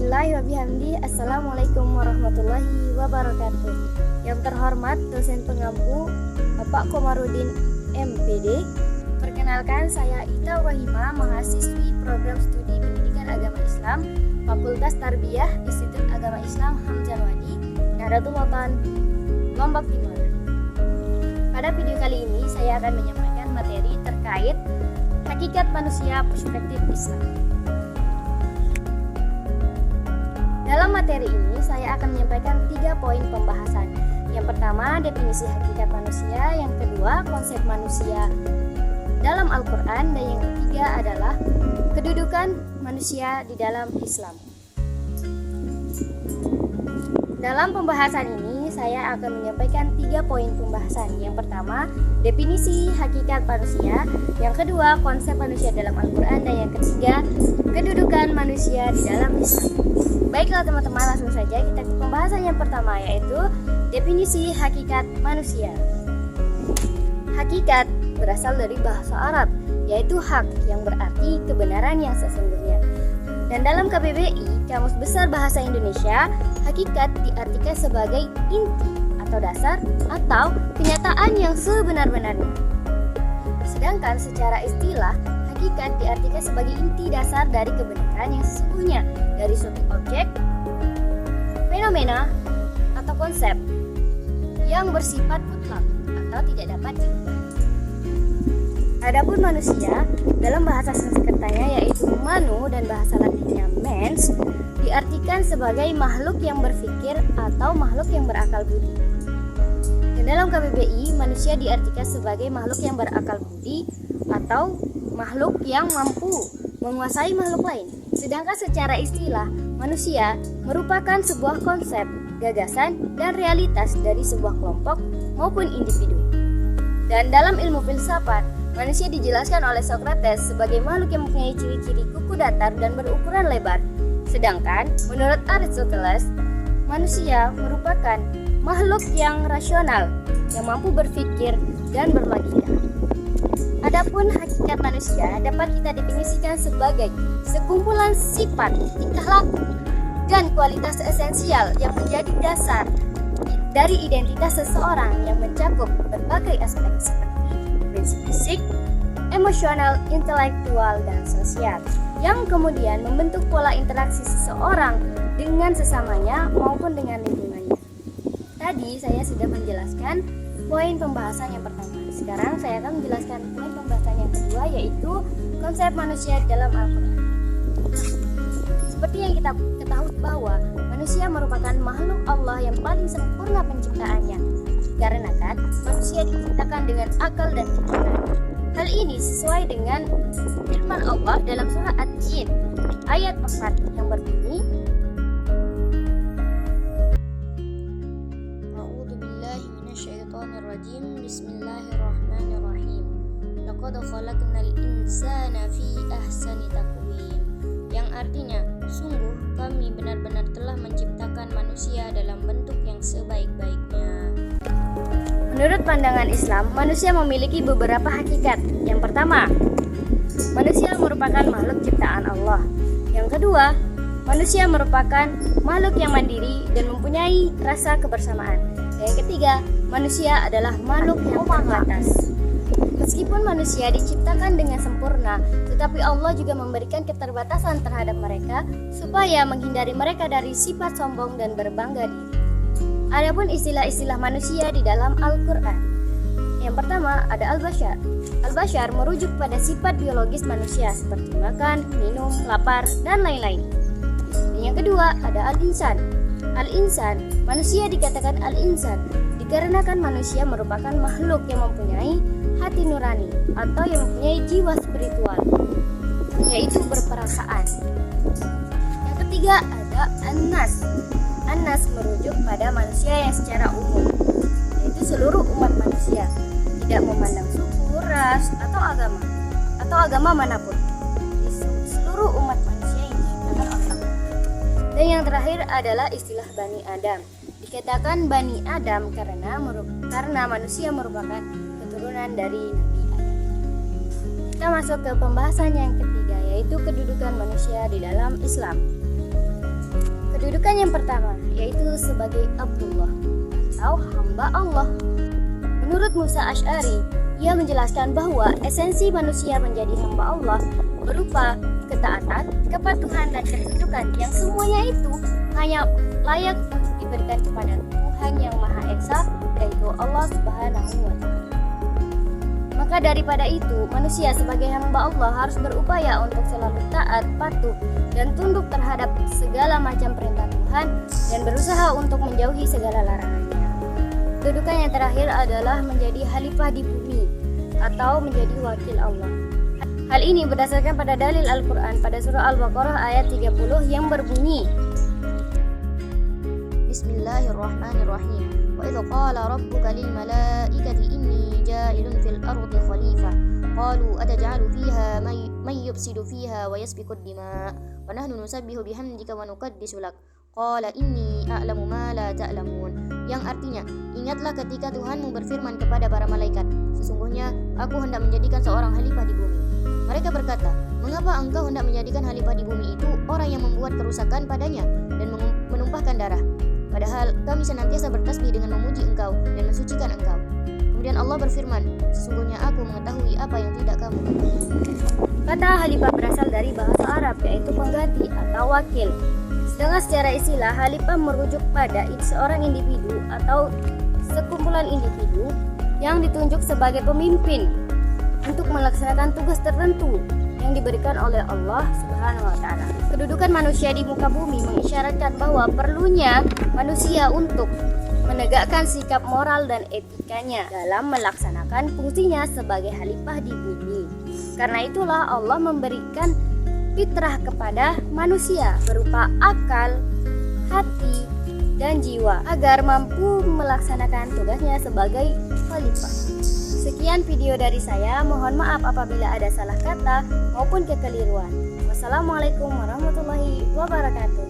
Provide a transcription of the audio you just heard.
Bismillahirrahmanirrahim. Assalamualaikum warahmatullahi wabarakatuh. Yang terhormat dosen pengampu Bapak Komarudin MPD. Perkenalkan, saya Ita Wahima, mahasiswi program studi pendidikan agama Islam Fakultas Tarbiyah Institut Agama Islam Hamzah Wadi, Nahdlatul Ulama Lombok Timur. Pada video kali ini saya akan menyampaikan materi terkait hakikat manusia perspektif Islam. Dalam materi ini saya akan menyampaikan 3 poin pembahasan. Yang pertama, definisi hakikat manusia. Yang kedua, konsep manusia dalam Al-Quran. Dan yang ketiga adalah kedudukan manusia di dalam Islam. Dalam pembahasan ini saya akan menyampaikan 3 poin pembahasan. Yang pertama, definisi hakikat manusia. Yang kedua, konsep manusia dalam Al-Quran. Dan yang ketiga, kedudukan manusia di dalam Islam. Baiklah teman-teman, langsung saja kita ke pembahasan yang pertama, yaitu definisi hakikat manusia. Hakikat berasal dari bahasa Arab, yaitu hak, yang berarti kebenaran yang sesungguhnya. Dan dalam KBBI, Kamus Besar Bahasa Indonesia, hakikat diartikan sebagai inti atau dasar atau kenyataan yang sebenar-benarnya. Sedangkan secara istilah, hakikat diartikan sebagai inti dasar dari kebenaran yang sesungguhnya dari suatu objek, fenomena, atau konsep yang bersifat mutlak atau tidak dapat diubah. Adapun manusia dalam bahasa Sanskertanya yaitu manu dan bahasa Latinnya mens diartikan sebagai makhluk yang berpikir atau makhluk yang berakal budi. Dan dalam KBBI, manusia diartikan sebagai makhluk yang berakal budi atau makhluk yang mampu menguasai makhluk lain. Sedangkan secara istilah, manusia merupakan sebuah konsep, gagasan, dan realitas dari sebuah kelompok maupun individu. Dan dalam ilmu filsafat, manusia dijelaskan oleh Socrates sebagai makhluk yang mempunyai ciri-ciri kuku datar dan berukuran lebar. Sedangkan menurut Aristoteles, manusia merupakan makhluk yang rasional, yang mampu berpikir dan berlogika. Adapun hakikat manusia dapat kita definisikan sebagai sekumpulan sifat, tingkah laku, dan kualitas esensial yang menjadi dasar dari identitas seseorang yang mencakup berbagai aspek seperti prinsip fisik, emosional, intelektual, dan sosial, yang kemudian membentuk pola interaksi seseorang dengan sesamanya maupun dengan lingkungannya. Tadi saya sudah menjelaskan poin pembahasan yang pertama. Sekarang saya akan menjelaskan poin pembahasan yang kedua, yaitu konsep manusia dalam Al-Quran. Seperti yang kita ketahui bahwa manusia merupakan makhluk Allah yang paling sempurna penciptaannya, dikarenakan manusia diciptakan dengan akal dan pikiran. Hal ini sesuai dengan firman Allah dalam surah At-Tin ayat 4 yang berbunyi, Bismillahirrahmanirrahim. Laqad khalaqnal insana fi ahsani taqwim. Yang artinya, sungguh kami benar-benar telah menciptakan manusia dalam bentuk yang sebaik-baiknya. Menurut pandangan Islam, manusia memiliki beberapa hakikat. Yang pertama, manusia merupakan makhluk ciptaan Allah. Yang kedua, manusia merupakan makhluk yang mandiri dan mempunyai rasa kebersamaan. Dan yang ketiga, manusia adalah makhluk yang terbatas. Meskipun manusia diciptakan dengan sempurna, tetapi Allah juga memberikan keterbatasan terhadap mereka supaya menghindari mereka dari sifat sombong dan berbangga diri. Adapun istilah-istilah manusia di dalam Al-Quran. Yang pertama ada al-bashar. Al-bashar merujuk pada sifat biologis manusia seperti makan, minum, lapar, dan lain-lain. Dan yang kedua ada al-insan. Al-insan, manusia dikatakan al-insan dikarenakan manusia merupakan makhluk yang mempunyai hati nurani atau yang mempunyai jiwa spiritual, yaitu berperasaan. Yang ketiga ada an-nas. An-nas merujuk pada manusia yang secara umum, yaitu seluruh umat manusia, tidak memandang suku, ras, atau agama manapun. Jadi seluruh umat manusia yang diciptakan oleh Allah. Dan yang terakhir adalah istilah Bani Adam. Dikatakan Bani Adam karena manusia merupakan keturunan dari Nabi Adam. Kita masuk ke pembahasan yang ketiga, yaitu kedudukan manusia di dalam Islam. Kedudukan yang pertama yaitu sebagai Abdullah atau hamba Allah. Menurut Musa Asy'ari, ia menjelaskan bahwa esensi manusia menjadi hamba Allah berupa ketaatan, kepatuhan, dan ketundukan yang semuanya itu hanya layak diberikan kepada Tuhan yang Maha Esa, yaitu Allah Subhanahu wa Ta'ala. Maka daripada itu, manusia sebagai hamba Allah harus berupaya untuk selalu taat, patuh, dan tunduk terhadap segala macam perintah Tuhan dan berusaha untuk menjauhi segala larangannya. Kedudukan yang terakhir adalah menjadi khalifah di bumi atau menjadi wakil Allah. Hal ini berdasarkan pada dalil Al-Quran pada surah Al-Baqarah ayat 30 yang berbunyi, Bismillahirrahmanirrahim. Wa idza qala rabbuka lil malaikati inni ja'ilun fil ardi khalifah qalu ataj'alu fiha man yufsidu fiha wa yasfiku ad-dima' wa nahnu nusabbihu bihamdika wa nuqaddisu lak qala inni a'lamu ma la ta'lamun. Yang artinya, ingatlah ketika Tuhanmu berfirman kepada para malaikat, sesungguhnya aku hendak menjadikan seorang khalifah di bumi. Mereka berkata, mengapa engkau hendak menjadikan khalifah di bumi itu orang yang membuat kerusakan padanya dan menumpahkan darah? Padahal kami senantiasa bertasbih dengan memuji engkau dan mensucikan engkau. Kemudian Allah berfirman, sesungguhnya aku mengetahui apa yang tidak kamu ketahui. Kata khalifah berasal dari bahasa Arab, yaitu pengganti atau wakil. Sedangkan secara istilah, khalifah merujuk pada seorang individu atau sekumpulan individu yang ditunjuk sebagai pemimpin untuk melaksanakan tugas tertentu yang diberikan oleh Allah Subhanahu wa Ta'ala. Kedudukan manusia di muka bumi mengisyaratkan bahwa perlunya manusia untuk menegakkan sikap moral dan etikanya dalam melaksanakan fungsinya sebagai khalifah di bumi. Karena itulah Allah memberikan fitrah kepada manusia berupa akal, hati, dan jiwa agar mampu melaksanakan tugasnya sebagai khalifah. Sekian video dari saya, mohon maaf apabila ada salah kata maupun kekeliruan. Wassalamualaikum warahmatullahi wabarakatuh.